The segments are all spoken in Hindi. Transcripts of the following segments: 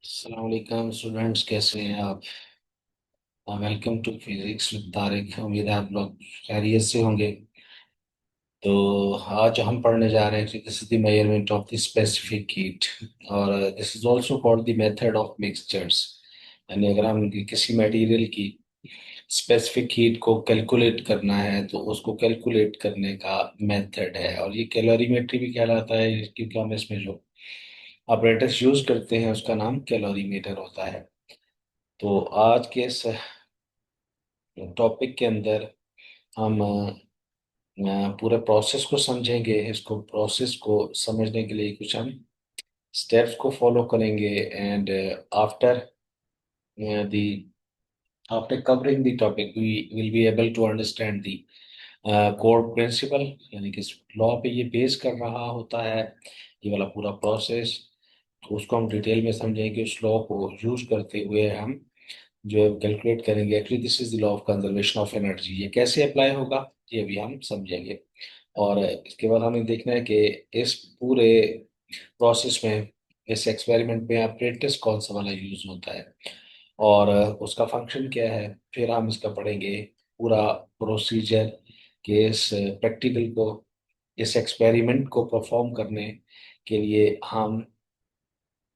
अस्सलाम वालेकुम स्टूडेंट्स, कैसे हैं आप? Welcome to physics with Tariq. उम्मीद है आप लोग खैरियत से होंगे। तो आज हम पढ़ने जा रहे हैं this is the measurement of the specific heat, और this is also called the method of mixtures. यानी अगर हम किसी मटेरियल की स्पेसिफिक हीट को कैलकुलेट करना है तो उसको कैलकुलेट करने का मेथड है, और ये कैलोरीमेट्री भी कहलाता है क्योंकि हम इसमें जो apparatus यूज करते हैं उसका नाम कैलोरीमीटर होता है। तो आज के इस टॉपिक के अंदर हम पूरे प्रोसेस को समझेंगे। इसको प्रोसेस को समझने के लिए कुछ हम स्टेप्स को फॉलो करेंगे, and after the after covering the topic we will be able to understand the core principle, यानी कि लॉ पे ये बेस कर रहा होता है ये वाला पूरा प्रोसेस। तो उसको हम डिटेल में समझेंगे, उस लॉ को यूज करते हुए हम जो है कैलकुलेट करेंगे। Actually this is the law of conservation of energy. ये कैसे अप्लाई होगा ये भी हम समझेंगे। और इसके बाद हमें देखना है कि इस पूरे प्रोसेस में, इस एक्सपेरिमेंट में अप्रेंटिस कौन सा वाला यूज होता है और उसका फंक्शन क्या है। फिर हम इसका पढ़ेंगे पूरा प्रोसीजर कि इस प्रैक्टिकल को, इस एक्सपेरिमेंट को परफॉर्म करने के लिए हम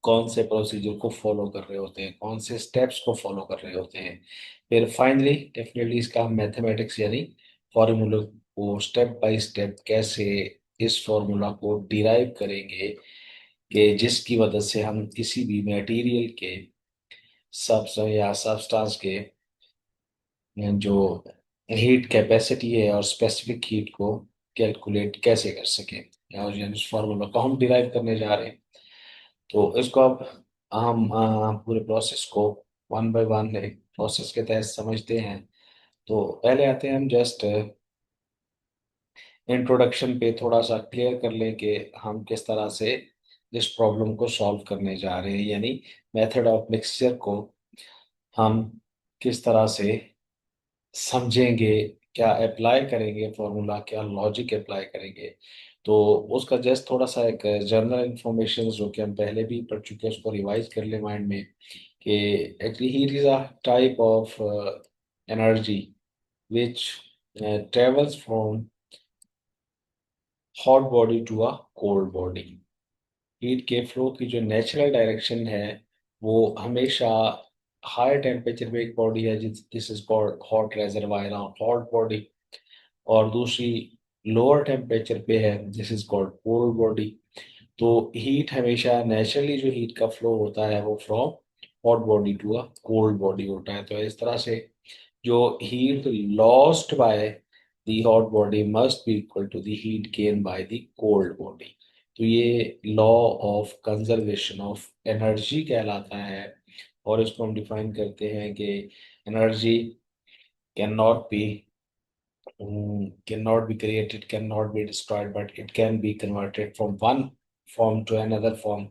कौन से प्रोसीजर को फॉलो कर रहे होते हैं, कौन से स्टेप्स को फॉलो कर रहे होते हैं। फिर फाइनली डेफिनेटली इसका हम मैथमेटिक्स यानी फॉर्मूला को स्टेप बाय स्टेप कैसे इस फॉर्मूला को डिराइव करेंगे कि जिसकी मदद से हम किसी भी मटेरियल के सब्सटेंस के जो हीट कैपेसिटी है और स्पेसिफिक हीट को कैलकुलेट कैसे कर सकें, और यानी इस फॉर्मूला को हम डिराइव करने जा रहे हैं। तो इसको अब हम पूरे प्रोसेस को वन बाय वन प्रोसेस के तहत समझते हैं। तो पहले आते हैं हम जस्ट इंट्रोडक्शन पे थोड़ा सा क्लियर कर लें कि हम किस तरह से इस प्रॉब्लम को सॉल्व करने जा रहे हैं, यानी मेथड ऑफ मिक्सचर को हम किस तरह से समझेंगे, क्या अप्लाई करेंगे फॉर्मूला, क्या लॉजिक अप्लाई करेंगे। तो उसका जस्ट थोड़ा सा एक जनरल इंफॉर्मेशन जो कि हम पहले भी पढ़ चुके हैं उसको रिवाइज कर ले माइंड में, कि actually heat is a type of energy which travels from hot body to a cold body। Heat के फ्लो की जो नेचुरल डायरेक्शन है वो हमेशा हाई टेम्परेचर पे एक बॉडी है this is called hot reservoir, hot body, और दूसरी लोअर टेम्परेचर पे है this is called cold body. तो हीट हमेशा नेचुरली जो हीट का फ्लो होता है वो from hot body to a cold body होता है। तो इस तरह से जो heat lost by the hot body must be equal to the heat gained by the cold body। तो ये law of conservation of energy कहलाता है, और इसको हम डिफाइन करते हैं कि energy can not be cannot be created, cannot be destroyed, but it can be converted from one form to another form।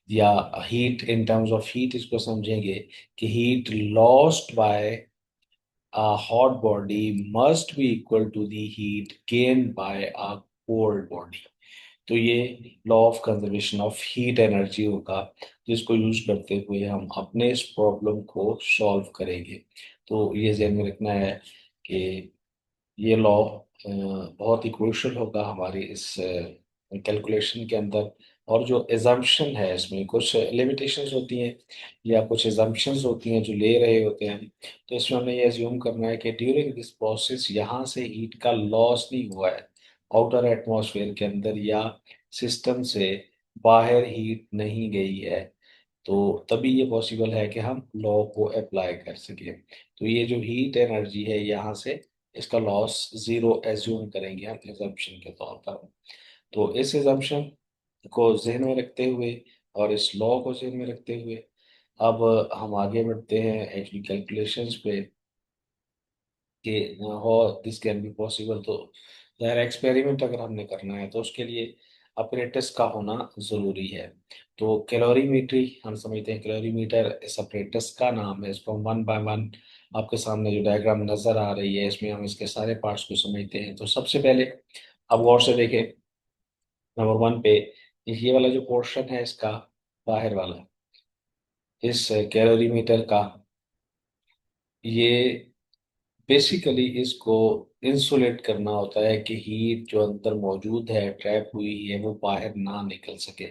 या heat in terms of heat इसको समझेंगे कि heat lost bye a hot body must be equal to the heat gained by a cold body। तो ये law of conservation of heat energy होगा जिसको यूज करते हुए हम अपने इस प्रॉब्लम को सॉल्व करेंगे। तो ये ध्यान में रखना है कि ये लॉ बहुत ही क्रूशियल होगा हमारी इस कैलकुलेशन के अंदर। और जो एजम्पशन है इसमें कुछ लिमिटेशंस होती हैं या कुछ एजम्पशंस होती हैं जो ले रहे होते हैं। तो इसमें हमें ये एज्यूम करना है कि ड्यूरिंग दिस प्रोसेस यहाँ से हीट का लॉस नहीं हुआ है आउटर एटमॉस्फेयर के अंदर, या सिस्टम से बाहर हीट नहीं गई है। तो तभी ये पॉसिबल है कि हम लॉ को अप्लाई कर सकें। तो ये जो हीट एनर्जी है यहाँ से इसका लॉस जीरो एज्यूम करेंगे हम एजम्पशन के तौर पर। तो इस एजम्पशन को जहन में रखते हुए और इस लॉ को जहन में रखते हुए अब हम आगे बढ़ते हैं एक्चुअली कैलकुलेशंस पे कि how this can be possible. तो ज़ाहिर एक्सपेरिमेंट अगर हमने करना है तो उसके लिए अपरेटस का होना ज़रूरी है। तो कैलोरीमेट्री हम समझते हैं, कैलोरीमीटर इस अपरेटस का नाम है। इसको वन बाय वन आपके सामने जो डायग्राम नज़र आ रही है इसमें हम इसके सारे पार्ट्स को समझते हैं। तो सबसे पहले अब गौर से देखें, नंबर वन पे ये वाला जो पोर्शन है इसका बाहर वाला, इस कैलोरीमीटर का, ये बेसिकली इसको इंसुलेट करना होता है कि हीट जो अंदर मौजूद है, ट्रैप हुई है, वो बाहर ना निकल सके।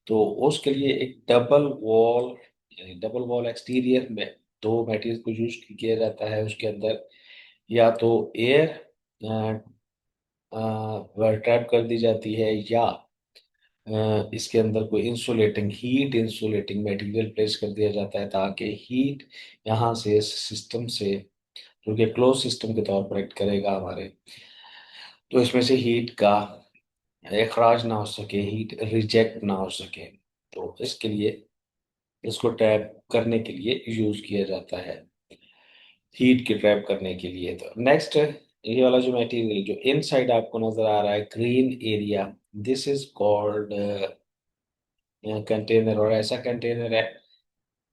तो उसके लिए एक डबल वॉल एक्सटीरियर में दो मटेरियल को यूज किया जाता है। उसके अंदर या तो एयर ट्रैप कर दी जाती है, या इसके अंदर कोई हीट इंसुलेटिंग मटेरियल प्लेस कर दिया जाता है, ताकि हीट यहाँ से इस सिस्टम से, जो कि क्लोज सिस्टम के तौर पर एक्ट करेगा हमारे, तो इसमें से हीट का इखराज ना हो सके, हीट रिजेक्ट ना हो सके। तो इसके लिए इसको ट्रैप करने के लिए यूज किया जाता है, हीट की ट्रैप करने के लिए। तो नेक्स्ट, ये वाला जो मटेरियल जो इनसाइड आपको नजर आ रहा है, green area, this is called container. और ऐसा कंटेनर है,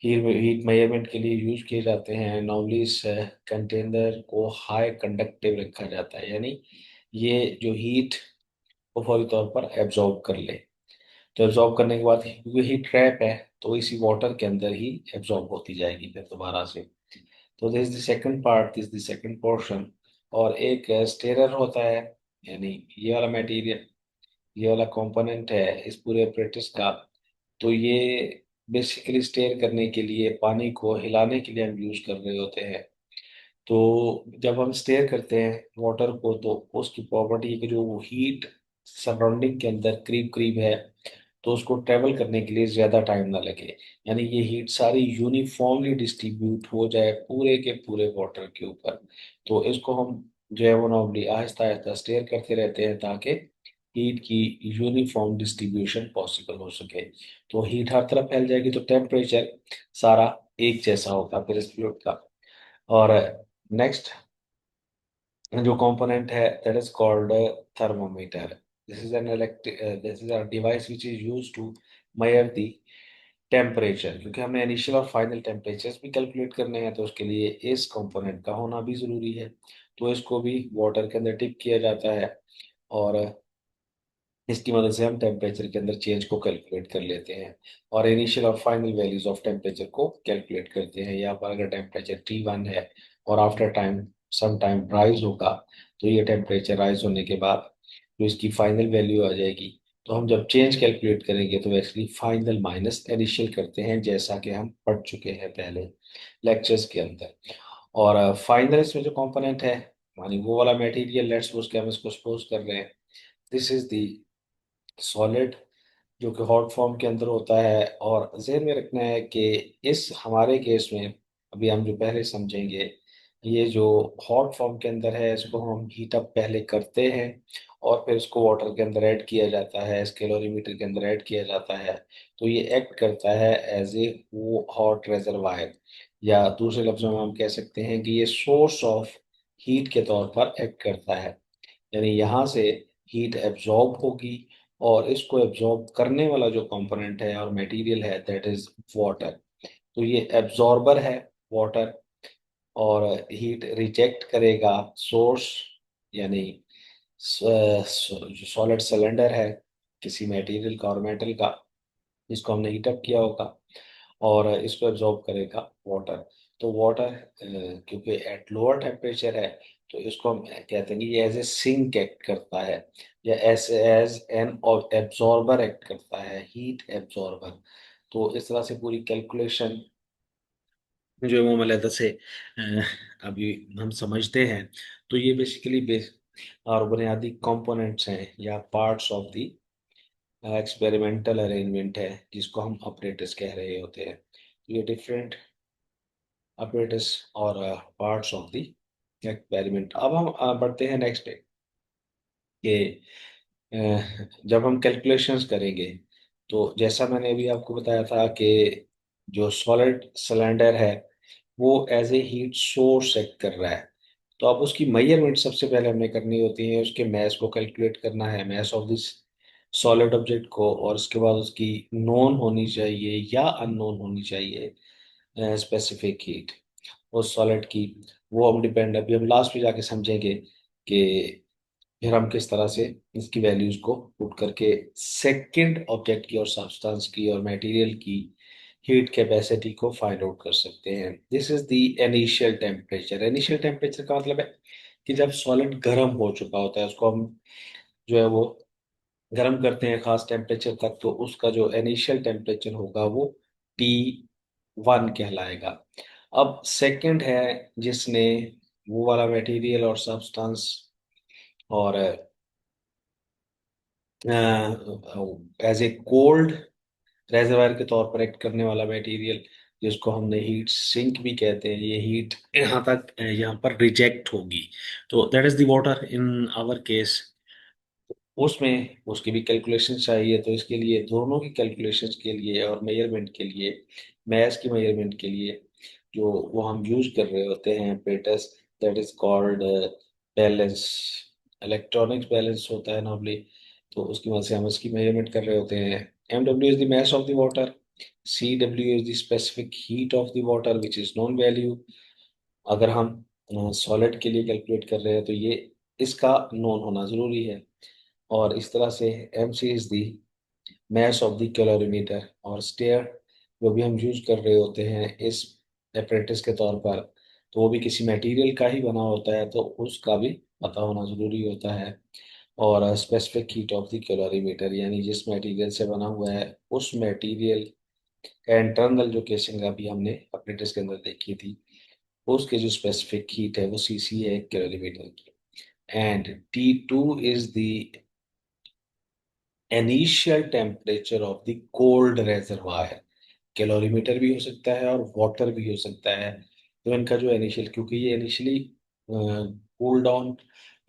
हीट मेजरमेंट के लिए यूज किए जाते हैं। नॉर्मली इस कंटेनर को हाई कंडक्टिव रखा जाता है, यानी ये जो हीट को फौरी तौर पर एब्जॉर्ब कर ले। तो एब्जॉर्ब करने के बाद, क्योंकि हीट ट्रैप है, तो इसी वाटर के अंदर ही एब्जॉर्ब होती जाएगी फिर दोबारा से। तो this is the second part, this the second portion. और एक स्टेरर होता है, यानी ये वाला मटेरियल, ये वाला कंपोनेंट है इस पूरे apparatus का। तो ये बेसिकली स्टेयर करने के लिए, पानी को हिलाने के लिए हम यूज कर रहे होते हैं। तो जब हम स्टेयर करते हैं वाटर को, तो उसकी प्रॉपर्टी है कि जो हीट सराउंडिंग के अंदर करीब करीब है, तो उसको ट्रेवल करने के लिए ज़्यादा टाइम ना लगे, यानी ये हीट सारी यूनिफॉर्मली डिस्ट्रीब्यूट हो जाए पूरे के पूरे वाटर के ऊपर। तो इसको हम जो है वो नॉर्मली आहिस्ता आहिस्ता स्टेयर करते रहते हैं, ताकि हीट की यूनिफॉर्म डिस्ट्रीब्यूशन पॉसिबल हो सके। तो हीट हर तरफ फैल जाएगी, तो टेम्परेचर सारा एक जैसा होगा फिर इस फ्लूइड का। और नेक्स्ट जो कंपोनेंट है, that is called thermometer. This is a device which is use to measure the temperature, क्योंकि हमें इनिशियल और फाइनल टेम्परेचर्स भी कैलकुलेट करने हैं, तो उसके लिए इस कंपोनेंट का होना भी ज़रूरी है। तो इसको भी वाटर के अंदर डिप किया जाता है, और इसकी मदद से हम टेम्परेचर के अंदर चेंज को कैलकुलेट कर लेते हैं, और इनिशियल और फाइनल वैल्यूज ऑफ टेम्परेचर को कैलकुलेट करते हैं। यहाँ पर अगर टेम्परेचर T1 है और after time some time rise होगा, तो ये टेम्परेचर राइज होने के बाद जो इसकी फाइनल वैल्यू आ जाएगी, तो हम जब चेंज कैलकुलेट करेंगे तो एक्चुअली फाइनल माइनस इनिशियल करते हैं, जैसा कि हम पढ़ चुके हैं पहले लेक्चर्स के अंदर। और फाइनल इसमें जो कंपोनेंट है, मानी वो वाला मटेरियल, लेट्स सपोज कि हम इसको सपोज कर रहे हैं, दिस इज दी सॉलिड, जो कि हॉट फॉर्म के अंदर होता है। और ज़हन में रखना है कि इस हमारे केस में, अभी हम जो पहले समझेंगे, ये जो हॉट फॉर्म के अंदर है, इसको हम हीट अप पहले करते हैं, और फिर इसको वाटर के अंदर ऐड किया जाता है, इस कैलोरीमीटर के अंदर ऐड किया जाता है। तो ये एक्ट करता है एज ए वो हॉट रेजर्वायर, या दूसरे लफ्जों में हम कह सकते हैं कि ये सोर्स ऑफ हीट के तौर पर एक्ट करता है। यानी यहाँ से हीट एब्जॉर्ब होगी, और इसको एब्जॉर्ब करने वाला जो कंपोनेंट है और मटेरियल है, दैट इज वाटर। तो ये एब्जॉर्बर है वाटर, और हीट रिजेक्ट करेगा सोर्स, यानी जो सॉलिड सिलेंडर है किसी मटेरियल का और मेटल का, इसको हमने हीट अप किया होगा, और इसको एब्जॉर्ब करेगा वाटर। तो वाटर क्योंकि एट लोअर टेम्परेचर है, तो इसको हम कहते हैं कि ये एज ए सिंक एक्ट करता है, या as as an absorber act करता है, हीट एब्जॉर्बर। तो इस तरह से पूरी कैलकुलेशन जो है वो अलहदा से अभी हम समझते हैं। तो ये बेसिकली बेस और बुनियादी कंपोनेंट्स हैं या parts of the experimental arrangement है, जिसको हम ऑपरेटर्स कह रहे होते हैं। ये डिफरेंट apparatus और पार्ट्स ऑफ द एक्सपेरिमेंट। अब हम बढ़ते हैं नेक्स्ट पे कि जब हम कैलकुलेशंस करेंगे, तो जैसा मैंने अभी आपको बताया था कि जो सॉलिड सिलेंडर है, वो as a heat source act कर रहा है। तो अब उसकी मेजरमेंट सबसे पहले हमने करनी होती है, उसके मास को कैलकुलेट करना है, mass of this solid object को, और उसके बाद उसकी नोन होनी चाहिए या अननोन होनी चाहिए स्पेसिफिक हीट उस सॉलिड की। वो हम डिपेंड, अभी हम लास्ट में जाके समझेंगे कि फिर हम किस तरह से इसकी वैल्यूज को पुट करके सेकंड ऑब्जेक्ट की और सब्सटेंस की और मटेरियल की हीट कैपेसिटी को फाइंड आउट कर सकते हैं। This is the initial temperature. Initial temperature का मतलब है कि जब सॉलिड गर्म हो चुका होता है, उसको हम जो है वो गर्म करते हैं खास टेम्परेचर तक, तो उसका जो इनिशियल टेम्परेचर होगा वो T1 कहलाएगा। अब सेकंड है जिसने वो वाला मटेरियल और सब्सटेंस और एज ए कोल्ड रेजरवायर के तौर पर एक्ट करने वाला मटेरियल, जिसको हमने हीट सिंक भी कहते हैं, ये हीट यहाँ तक यहाँ पर रिजेक्ट होगी, तो that is the water in our case. उसमें उसकी भी कैलकुलेशन चाहिए, तो इसके लिए दोनों की कैलकुलेशंस के लिए और मेजरमेंट के लिए, मैथ की मेजरमेंट के लिए जो वो हम यूज कर रहे होते हैं apparatus, that is called balance. Electronics balance होता है नॉर्मली, तो उसकी वजह से हम इसकी मेजरमेंट कर रहे होते हैं। M W is the mass of the water, C W is the specific heat of the water which is known value. अगर हम सॉलिड के लिए कैलकुलेट कर रहे हैं तो ये इसका नोन होना जरूरी है। और इस तरह से M C is the mass of the calorimeter और स्टेयर जो भी हम यूज कर रहे होते हैं इस एपरेटिस के तौर पर, तो वो भी किसी मटेरियल का ही बना होता है, तो उसका भी पता होना जरूरी होता है। और specific heat of the calorimeter, यानी जिस मटेरियल से बना हुआ है उस मटेरियल का इंटरनल जो केसिंग अभी हमने एपरेटिस के अंदर देखी थी, उसकी जो स्पेसिफिक हीट है वो सीसी है कैलोरीमीटर की। And T2 is the initial temperature of the cold reservoir. Calorimeter भी हो सकता है और वाटर भी हो सकता है। तो इनका जो इनिशियल, क्योंकि ये इनिशियली कूल डाउन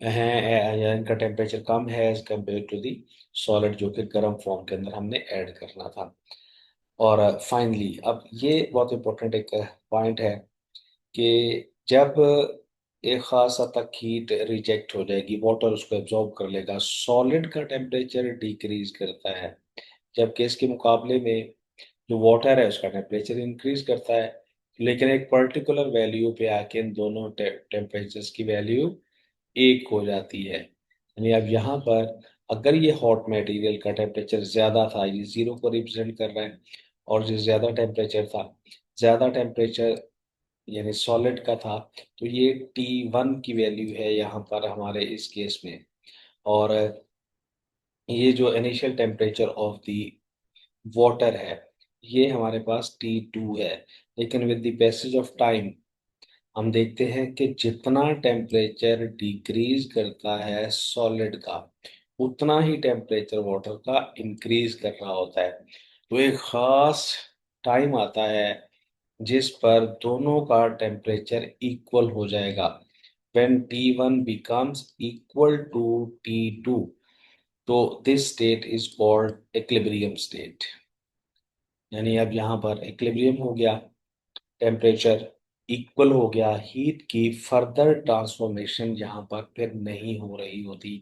है या इनका टेम्परेचर कम है as compare to the solid जो कि गर्म फॉर्म के अंदर हमने ऐड करना था। और फाइनली अब ये बहुत इंपॉर्टेंट एक पॉइंट है कि जब एक खास हद तक हीट रिजेक्ट हो जाएगी, वाटर उसको एब्जॉर्ब कर लेगा, सॉलिड का टेम्परेचर डिक्रीज करता है, जबकि इसके मुकाबले में जो वाटर है उसका टेम्परेचर इंक्रीज करता है। लेकिन एक पर्टिकुलर वैल्यू पे आके इन दोनों टेम्परेचर्स की वैल्यू एक हो जाती है। यानी अब यहाँ पर अगर ये हॉट मटेरियल का टेम्परेचर ज्यादा था, ये जीरो को रिप्रेजेंट कर रहा है, और जो ज्यादा टेम्परेचर था, ज्यादा टेम्परेचर यानी सॉलिड का था, तो ये T1 की वैल्यू है यहाँ पर हमारे इस केस में। और ये जो initial temperature of the water है ये हमारे पास T2 है। लेकिन with the passage of time हम देखते हैं कि जितना टेम्परेचर डिक्रीज करता है सॉलिड का, उतना ही टेम्परेचर वाटर का इंक्रीज कर रहा होता है। तो एक खास टाइम आता है जिस पर दोनों का टेम्परेचर इक्वल हो जाएगा। when T1 becomes equal to T2, तो this state is called equilibrium state। यानी अब यहाँ पर इक्विलिब्रियम हो गया, टेम्परेचर इक्वल हो गया, हीट की फर्दर ट्रांसफॉर्मेशन यहाँ पर फिर नहीं हो रही होती।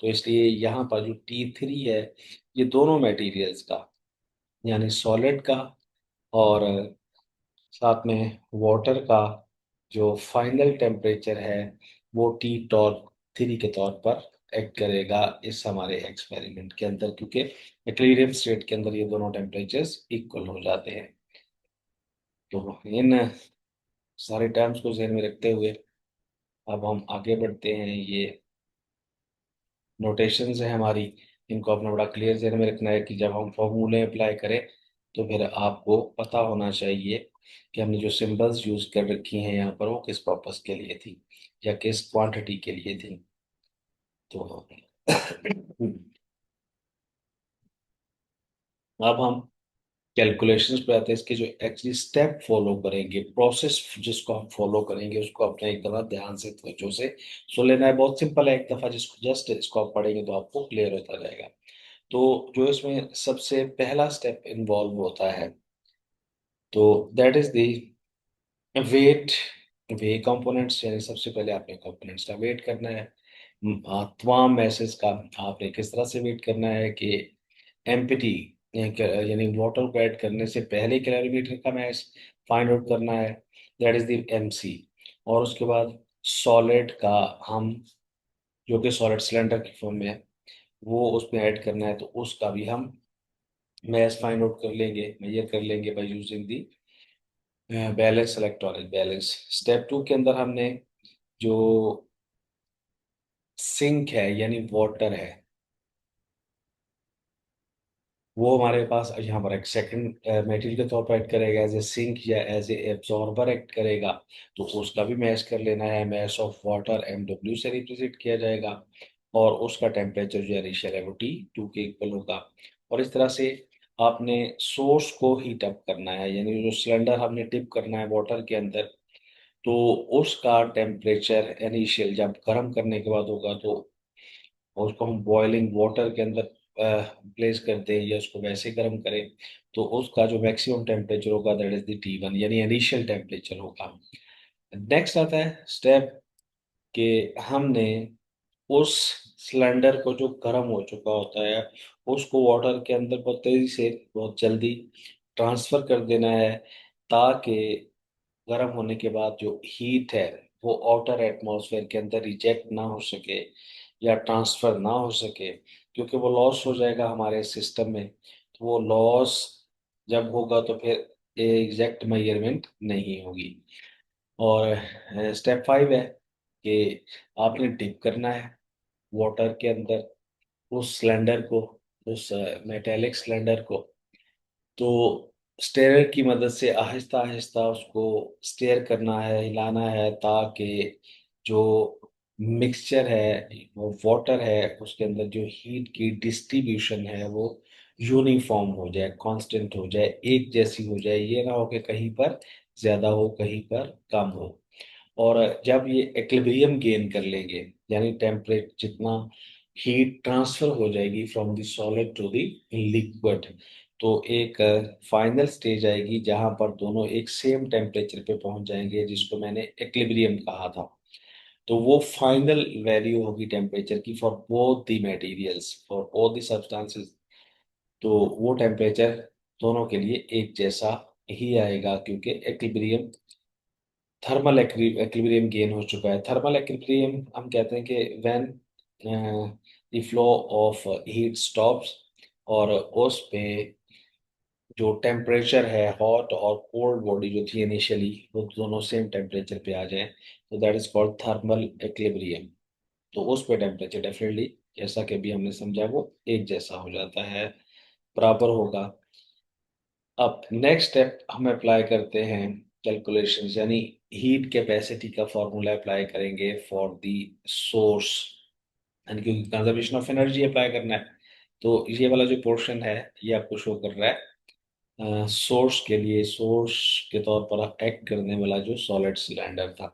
तो इसलिए यहाँ पर जो T3 है ये दोनों मटेरियल्स का, यानी सॉलिड का और साथ में वाटर का जो फाइनल टेम्परेचर है वो T3 के तौर पर एक्ट करेगा इस हमारे एक्सपेरिमेंट के अंदर, क्योंकि इक्विलिब्रियम स्टेट के अंदर ये दोनों टेम्परेचर्स इक्वल हो जाते हैं। तो इन सारे टर्म्स को ध्यान में रखते हुए अब हम आगे बढ़ते हैं। ये नोटेशंस है हमारी, इनको अपना बड़ा क्लियर ध्यान में रखना है कि जब हम फॉर्मूले अप्लाई करें तो फिर आपको पता होना चाहिए कि हमने जो सिंबल्स यूज कर रखी हैं यहाँ पर वो किस पर्पस के लिए थी या किस क्वांटिटी के लिए थी। तो अब हम कैलकुलेशंस पे आते हैं। इसके जो एक्चुअली स्टेप फॉलो करेंगे, प्रोसेस जिसको हम फॉलो करेंगे उसको अपने एक दफा ध्यान से तवज्जो से सुन लेना है। बहुत सिंपल है, एक दफा जिसको जस्ट इसको आप पढ़ेंगे तो आपको क्लियर होता जाएगा। तो जो इसमें सबसे पहला स्टेप इन्वॉल्व होता है तो दैट इज द वेट। वे कंपोनेंट्स, यानी सबसे पहले आपने कंपोनेंट्स का वेट करना है। तमाम मैसेज का आपने किस तरह से वेट करना है कि एम्पिटी यानी वाटर को ऐड करने से पहले कैलोरीमीटर का मैस फाइंड आउट करना है, दैट इज द MC। और उसके बाद सॉलिड का हम, जो कि सॉलिड सिलेंडर की फॉर्म में है, वो उसमें ऐड करना है, तो उसका भी हम मैस फाइंड आउट कर लेंगे, मेजर कर लेंगे by using the balance, electronic balance. Step 2 के अंदर हमने जो सिंक है यानी वाटर है, वो हमारे पास यहाँ पर एक सेकंड मटेरियल के तौर पर एक्ट करेगा, एज ए सिंक या एज ए एब्जॉर्बर एक्ट करेगा। तो उसका भी मैच कर लेना है, मैच ऑफ वाटर MW से रिप्रेजेंट किया जाएगा, और उसका टेम्परेचर जो इनिशियल है वो T2 के इक्वल होगा। और इस तरह से आपने सोर्स को हीट अप करना है, यानी जो सिलेंडर हमने डिप करना है वाटर के अंदर, तो उसका टेम्परेचर इनिशियल जब गर्म करने के बाद होगा, तो उसको हम बॉइलिंग वाटर के अंदर प्लेस करते हैं या उसको वैसे गर्म करें, तो उसका जो मैक्सिमम टेम्परेचर होगा दैट इज द T1, यानी इनिशियल टेम्परेचर होगा। नेक्स्ट आता है स्टेप कि हमने उस सिलेंडर को जो गर्म हो चुका होता है उसको वाटर के अंदर बहुत तेजी से, बहुत जल्दी ट्रांसफर कर देना है, ताकि गर्म होने के बाद जो हीट है वो आउटर एटमॉस्फेयर के अंदर रिजेक्ट ना हो सके या ट्रांसफर ना हो सके, क्योंकि वो लॉस हो जाएगा हमारे सिस्टम में। तो वो लॉस जब होगा तो फिर एग्जैक्ट मेजरमेंट नहीं होगी। और स्टेप 5 है कि आपने डिप करना है वाटर के अंदर उस सिलेंडर को, उस मेटेलिक सिलेंडर को। तो स्टेयर की मदद से आहिस्ता आहिस्ता उसको स्टेयर करना है, हिलाना है, ताकि जो मिक्सचर है वो वाटर है उसके अंदर जो हीट की डिस्ट्रीब्यूशन है वो यूनिफॉर्म हो जाए, कांस्टेंट हो जाए, एक जैसी हो जाए। ये ना हो कि कहीं पर ज्यादा हो कहीं पर कम हो। और जब ये एक्विलिब्रियम गेन कर लेंगे, यानी टेम्परेट जितना हीट ट्रांसफर हो जाएगी from the solid to the liquid, तो एक फाइनल स्टेज आएगी जहां पर दोनों एक सेम टेम्परेचर पे पहुंच जाएंगे, जिसको मैंने एक्विलिब्रियम कहा था। तो वो फाइनल वैल्यू होगी टेम्परेचर की for both the materials, for all the substances. तो वो टेम्परेचर दोनों के लिए एक जैसा ही आएगा, क्योंकि एक्विलिब्रियम, थर्मल एक्विलिब्रियम गेन हो चुका है। थर्मल एक्विलिब्रियम हम कहते हैं कि when the flow of heat stops, और उस पे जो टेम्परेचर है हॉट और कोल्ड बॉडी जो थी इनिशियली वो दोनों सेम टेम्परेचर पे आ जाए, तो that is called thermal equilibrium. तो उस पे टेम्परेचर डेफिनेटली, जैसा कि अभी हमने समझा, वो एक जैसा हो जाता है, बराबर होगा। अब नेक्स्ट स्टेप हम अप्लाई करते हैं कैलकुलेशन, यानी हीट कैपेसिटी का फॉर्मूला अप्लाई करेंगे फॉर द सोर्स, यानी क्योंकि कंजर्वेशन ऑफ एनर्जी अप्लाई करना है। तो ये वाला जो पोर्शन है ये आपको शो कर रहा है सोर्स के लिए, सोर्स के तौर पर एक्ट करने वाला जो सॉलिड सिलेंडर था।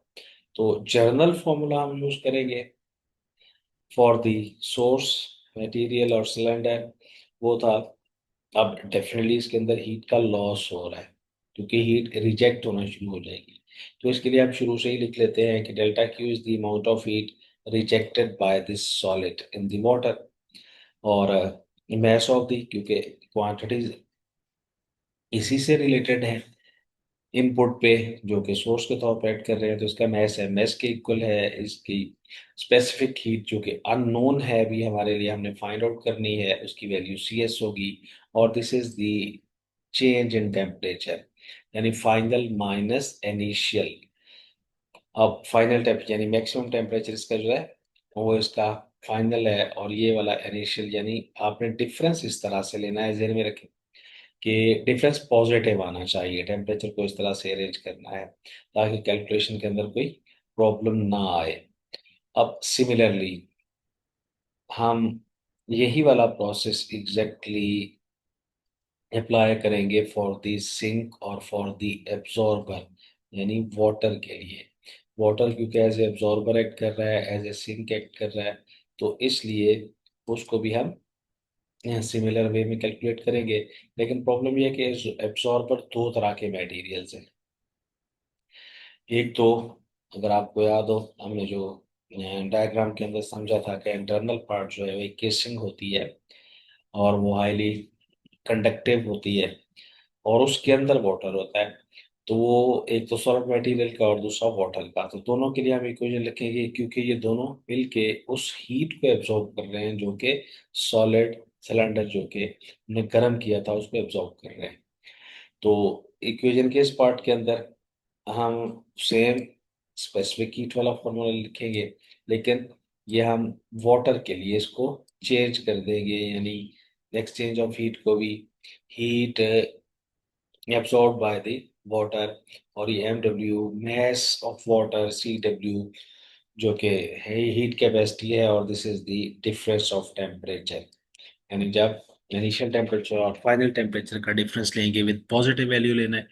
तो जर्नल फॉर्मूला हम यूज करेंगे फॉर द सोर्स मटेरियल और सिलेंडर, वो था, अब डेफिनेटली इसके अंदर हीट का लॉस हो रहा है क्योंकि हीट रिजेक्ट होना शुरू हो जाएगी। तो इसके लिए आप शुरू से ही लिख लेते हैं कि delta Q is the amount of heat rejected by this solid in the water, और मैस ऑफ द, क्योंकि क्वांटिटीज इसी से रिलेटेड है इनपुट पे जो कि सोर्स के तौर पर ऐड कर रहे हैं, तो इसका मैस है, मैस के इक्वल है इसकी स्पेसिफिक हीट जो कि अननोन है अभी हमारे लिए, हमने फाइंड आउट करनी है, उसकी वैल्यू CS होगी। और this is the change in temperature, यानी फाइनल माइनस इनिशियल। अब फाइनल टेम्प यानी मैक्सिमम टेम्परेचर इसका जो है वो इसका फाइनल है, और ये वाला इनिशियल, यानी आपने डिफरेंस इस तरह से लेना है, ध्यान में रखें कि डिफरेंस पॉजिटिव आना चाहिए, टेम्परेचर को इस तरह से अरेंज करना है ताकि कैलकुलेशन के अंदर कोई प्रॉब्लम ना आए। अब सिमिलरली हम यही वाला प्रोसेस एग्जैक्टली अप्लाई करेंगे फॉर द सिंक और फॉर द एब्जॉर्बर, यानी वाटर के लिए। वाटर क्योंकि एज ए एब्जॉर्बर एक्ट कर रहा है, एज ए सिंक एक्ट कर रहा है, तो इसलिए उसको भी हम सिमिलर वे में कैलकुलेट करेंगे। लेकिन प्रॉब्लम ये है कि एब्जॉर्बर दो तरह के मटेरियल्स हैं। एक तो, अगर आपको याद हो, हमने जो डायग्राम के अंदर समझा था कि इंटरनल पार्ट जो है वो केसिंग होती है और वो हाईली कंडक्टिव होती है, और उसके अंदर वाटर होता है। तो वो एक तो सॉलिड मटेरियल का और दूसरा वाटर का, तो दोनों के लिए हम इक्वेशन लिखेंगे, क्योंकि ये दोनों मिलके उस हीट को एब्जॉर्ब कर रहे हैं जो कि सॉलिड सिलेंडर जो कि हमने गर्म किया था उसको एब्जॉर्ब कर रहे हैं। तो इक्वेशन के इस पार्ट के अंदर हम सेम स्पेसिफिक हीट वाला फॉर्मूला लिखेंगे, लेकिन ये हम वाटर के लिए इसको चेंज कर देंगे, यानी एक्सचेंज ऑफ हीट को भी heat absorb by the water, और ये M W mass of water, C W जो कि हीट कैपेसिटी है, और this is the difference of temperature. यानी जब इनिशियल टेम्परेचर और फाइनल टेम्परेचर का डिफरेंस लेंगे, विद पॉजिटिव वैल्यू लेना है,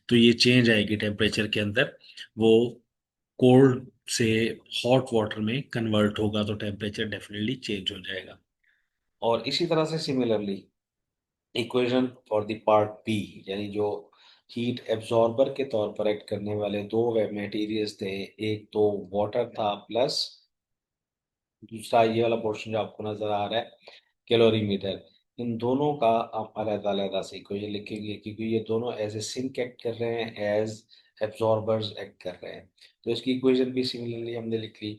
तो ये चेंज आएगी टेम्परेचर के अंदर, वो कोल्ड से हॉट वाटर में कन्वर्ट होगा, तो टेम्परेचर डेफिनेटली चेंज हो जाएगा। और इसी तरह से similarly equation for the part B, यानी जो हीट एब्जॉर्बर के तौर पर एक्ट करने वाले दो मटेरियल्स थे, एक तो वाटर था प्लस दूसरा ये वाला पोर्शन जो आपको नजर आ रहा है कैलोरीमीटर। इन दोनों का आप अलग अलग से इक्वेशन लिखेंगे, क्योंकि ये दोनों एज ए सिंक एक्ट कर रहे हैं, एज एब्जॉर्बर्स एक्ट कर रहे हैं। तो इसकी इक्वेशन भी सिमिलरली हमने लिख ली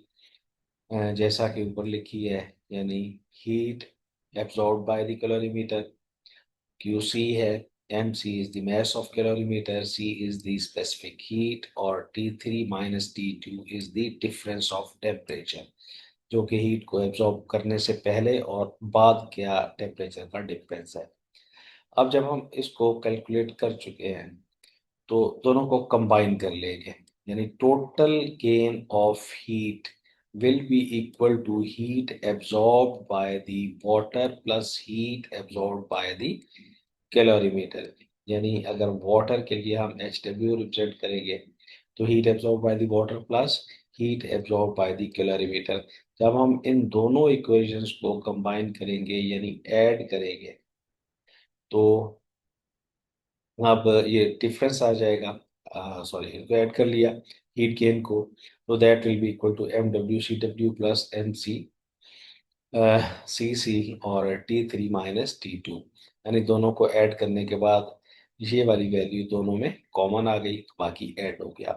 जैसा कि ऊपर लिखी है, यानी heat absorb by the calorimeter, QC है, MC is the mass of calorimeter, C is the specific heat, और T3 minus T2 is the difference of temperature, जो कि हीट को एब्जॉर्ब करने से पहले और बाद क्या टेम्परेचर का डिफरेंस है। अब जब हम इसको कैलकुलेट कर चुके हैं, तो दोनों को कंबाइन कर लेंगे, यानी total gain of heat will be equal to heat absorb by the water plus heat absorb by the calorimeter. यानी अगर वाटर के लिए हम एच डब्ल्यू रिप्रेजेंट करेंगे, तो heat absorb by the water plus heat absorb by the calorimeter. जब हम इन दोनों इक्वेशंस को कंबाइन करेंगे, यानी ऐड करेंगे, तो अब ये डिफरेंस आ जाएगा, सॉरी इनको ऐड कर लिया हीट गेन को, तो that will be equal to M W C W plus M C C C और T3 माइनस T2। यानी दोनों को ऐड करने के बाद ये वाली वैल्यू दोनों में कॉमन आ गई, बाकी ऐड हो गया।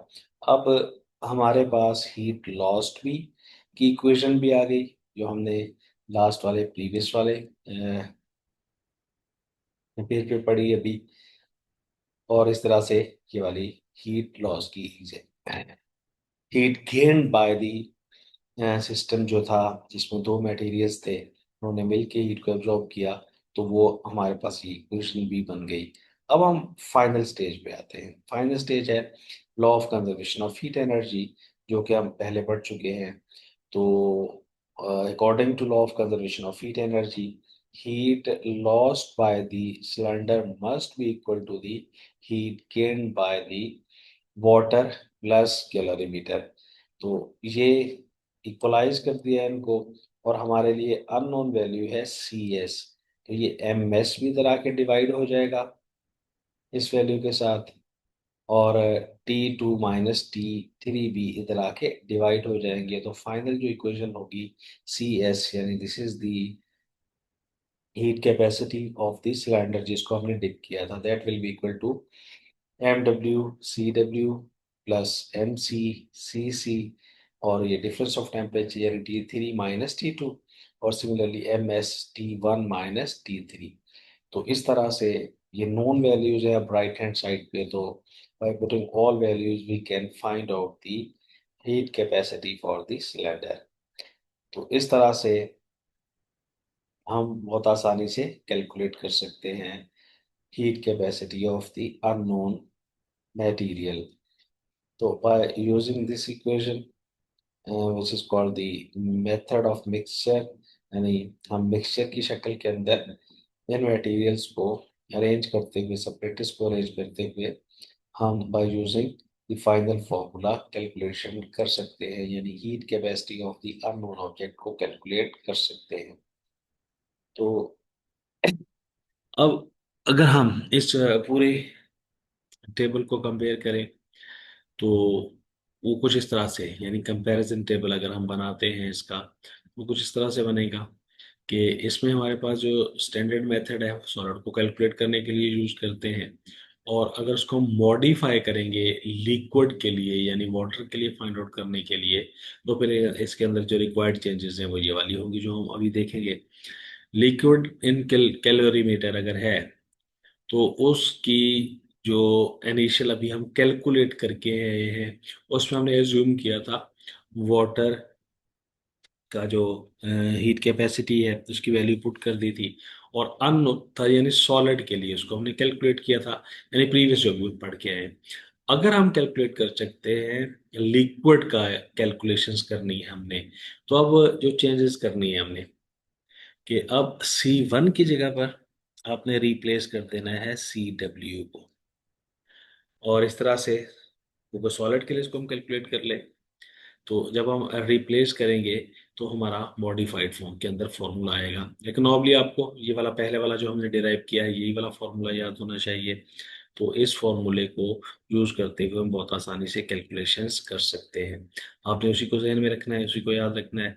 अब हमारे पास हीट लॉस्ट भी की इक्वेशन भी आ गई, जो हमने लास्ट वाले प्रीवियस वाले पेज पे पढ़ी अभी। और इस तरह से ये वाली हीट लॉस की heat gain by the system जो था, जिसमें दो मटेरियल्स थे, उन्होंने मिलके हीट को एब्जॉर्ब किया, तो वो हमारे पास ये इक्वेशन भी बन गई। अब हम फाइनल स्टेज पे आते हैं। फाइनल स्टेज है law of conservation of heat energy, जो कि हम पहले पढ़ चुके हैं। तो according to law of conservation of heat energy, heat lost by the cylinder must be equal to the heat gained by the water plus calorimeter। तो ये इक्वलाइज कर दिया है इनको, और हमारे लिए अननोन वैल्यू है CS, तो ये MS भी इधर आके डिवाइड हो जाएगा इस वैल्यू के साथ, और T2 माइनस T3 भी इधर आके डिवाइड हो जाएंगे। तो फाइनल जो इक्वेशन होगी CS, यानी this is the heat capacity of the cylinder जिसको हमने डिप किया था, that will be equal to MW CW plus MC CC, और ये डिफरेंस ऑफ टेम्परेचर यानी T3 माइनस T2, और similarly MS T1 minus T3। तो इस तरह से ये नोन वैल्यूज है अब राइट हैंड साइड पे, तो by putting all values we can find out the heat capacity for the cylinder. तो इस तरह से हम बहुत आसानी से कैलकुलेट कर सकते हैं heat capacity of the unknown material। तो by using this equation, which is called the method of mixture, यानी हम मिक्सचर की शक्ल के अंदर इन मटेरियल्स को अरेंज करते हुए, सेपरेटिस को अरेंज करते हुए, हम by using the final formula calculation कर सकते हैं, यानी heat capacity of the unknown object को कैलकुलेट कर सकते हैं। तो अब अगर हम इस पूरे टेबल को कंपेयर करें, तो वो कुछ इस तरह से, यानी कंपैरिजन टेबल अगर हम बनाते हैं इसका, वो कुछ इस तरह से बनेगा कि इसमें हमारे पास जो स्टैंडर्ड मेथड है सॉलिड को कैलकुलेट करने के लिए यूज करते हैं, और अगर उसको हम मॉडिफाई करेंगे लिक्विड के लिए, यानी वाटर के लिए फाइंड आउट करने के लिए, तो फिर इसके अंदर जो रिक्वायर्ड चेंजेस हैं वो ये वाली होगी जो हम अभी देखेंगे। लिक्विड इन कैलोरीमीटर अगर है तो उसकी जो इनिशियल अभी हम कैलकुलेट करके आए हैं उसमें हमने एज्यूम किया था वाटर का जो हीट कैपेसिटी है उसकी वैल्यू पुट कर दी थी, और अननोन था यानी सॉलिड के लिए उसको हमने कैलकुलेट किया था, यानी प्रीवियस जो भी पढ़ के आए हैं। अगर हम कैलकुलेट कर सकते हैं लिक्विड का, कैलकुलेशंस करनी है हमने, तो अब जो चेंजेस करनी है हमने कि अब C1 की जगह पर आपने रिप्लेस कर देना है CW को, और इस तरह से क्योंकि सॉलिड के लिए इसको हम कैलकुलेट कर ले, तो जब हम रिप्लेस करेंगे तो हमारा मॉडिफाइड फॉर्म के अंदर फॉर्मूला आएगा। लेकिन नॉर्मली आपको ये वाला पहले वाला जो हमने डिराइव किया है यही वाला फॉर्मूला याद होना चाहिए। तो इस फॉर्मूले को यूज करते हुए हम बहुत आसानी से कैलकुलेशंस कर सकते हैं। आपने उसी को जहन में रखना है, उसी को याद रखना है।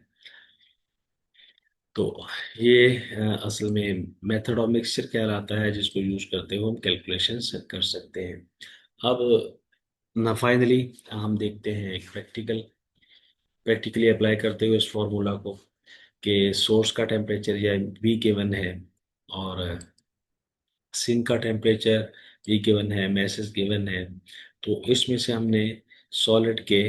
तो ये असल में मेथड ऑफ मिक्सचर कहलाता है, जिसको यूज करते हुए हम कैलकुलेशंस कर सकते हैं। अब ना फाइनली हम देखते हैं एक प्रैक्टिकली अप्लाई करते हुए इस फॉर्मूला को, कि सोर्स का टेम्परेचर या V गिवन है, और सिंक का टेम्परेचर V गिवन है, मैसेज गिवन है। तो इसमें से हमने सॉलिड के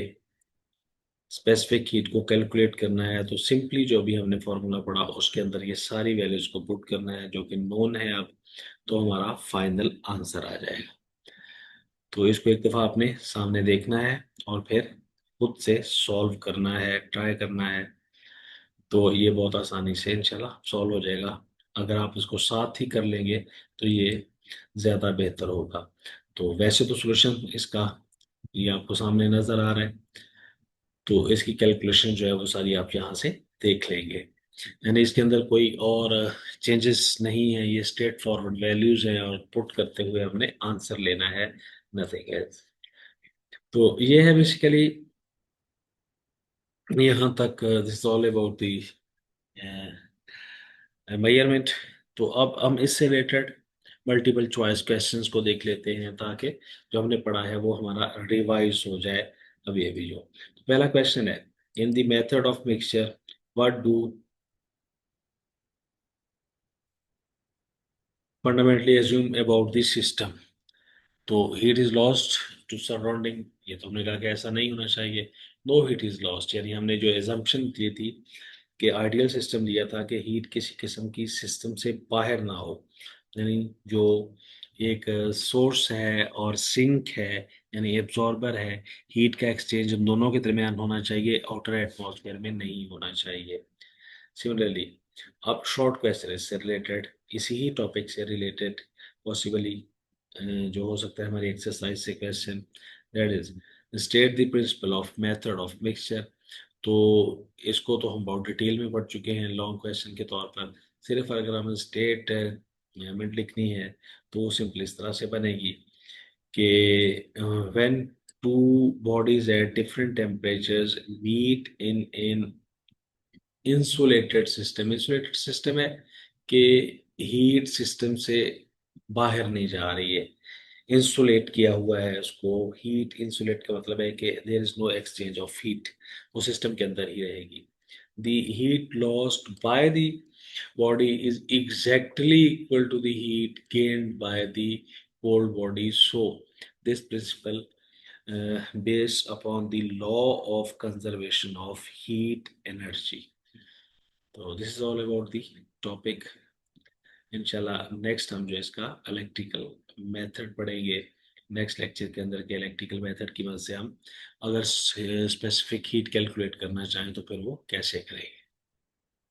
स्पेसिफिक हीट को कैलकुलेट करना है, तो सिंपली जो भी हमने फॉर्मूला पढ़ा उसके अंदर ये सारी वैल्यूज को पुट करना है जो कि नोन है अब, तो हमारा फाइनल आंसर आ जाएगा। तो इसको एक दफ़ा आपने सामने देखना है और फिर खुद से सॉल्व करना है, ट्राई करना है। तो ये बहुत आसानी से इंशाल्लाह सॉल्व हो जाएगा। अगर आप इसको साथ ही कर लेंगे तो ये ज़्यादा बेहतर होगा। तो वैसे तो सॉल्यूशन इसका ये आपको सामने नज़र आ रहा है, तो इसकी कैलकुलेशन जो है वो सारी आप यहाँ से देख लेंगे। यानी इसके अंदर कोई और चेंजेस नहीं है, ये स्ट्रेट फॉरवर्ड वैल्यूज हैं और पुट करते हुए हमने आंसर लेना है, नथिंग एल्स। तो ये है बेसिकली यहाँ तक this all about the measurement. तो अब हम इससे रिलेटेड मल्टीपल चॉइस क्वेश्चंस को देख लेते हैं, ताकि जो हमने पढ़ा है वो हमारा रिवाइज हो जाए अभी अभी जो। तो पहला क्वेश्चन है, in the method of mixture what do fundamentally assume about the system. तो heat is lost to surrounding, ये तो हमने कहा कि ऐसा नहीं होना चाहिए। नो हीट इज लॉस्ट, यानी हमने जो एजम्पशन की थी कि आइडियल सिस्टम दिया था कि हीट किसी किस्म की सिस्टम से बाहर ना हो, यानी जो एक सोर्स है और सिंक है यानी एब्जॉर्बर है, हीट का एक्सचेंज उन दोनों के दरमियान होना चाहिए, आउटर एटमॉस्फेयर में नहीं होना चाहिए। सिमिलरली अब शॉर्ट क्वेश्चन इससे रिलेटेड, इसी ही टॉपिक से रिलेटेड पॉसिबली जो हो सकता है हमारी एक्सरसाइज से question, that is state the principle of method of mixture. तो इसको तो हम बहुत डिटेल में पढ़ चुके हैं लॉन्ग क्वेश्चन के तौर पर। सिर्फ अगर हमें स्टेटमेंट लिखनी है तो वो सिंपल इस तरह से बनेगी कि when two bodies at different temperatures meet in in insulated system है कि हीट सिस्टम से बाहर नहीं जा रही है, इंसुलेट किया हुआ है उसको। हीट इंसुलेट का मतलब है कि there is no exchange of heat, वो सिस्टम के अंदर ही रहेगी। The heat lost by the body is exactly equal to the heat gained by the cold body. So this principle based upon the law of conservation of heat energy। तो this is all about the topic. इंशाल्लाह नेक्स्ट हम जो है इसका इलेक्ट्रिकल मेथड पढ़ेंगे नेक्स्ट लेक्चर के अंदर के। इलेक्ट्रिकल मेथड की मदद से हम अगर स्पेसिफिक हीट कैलकुलेट करना चाहें तो फिर वो कैसे करेंगे।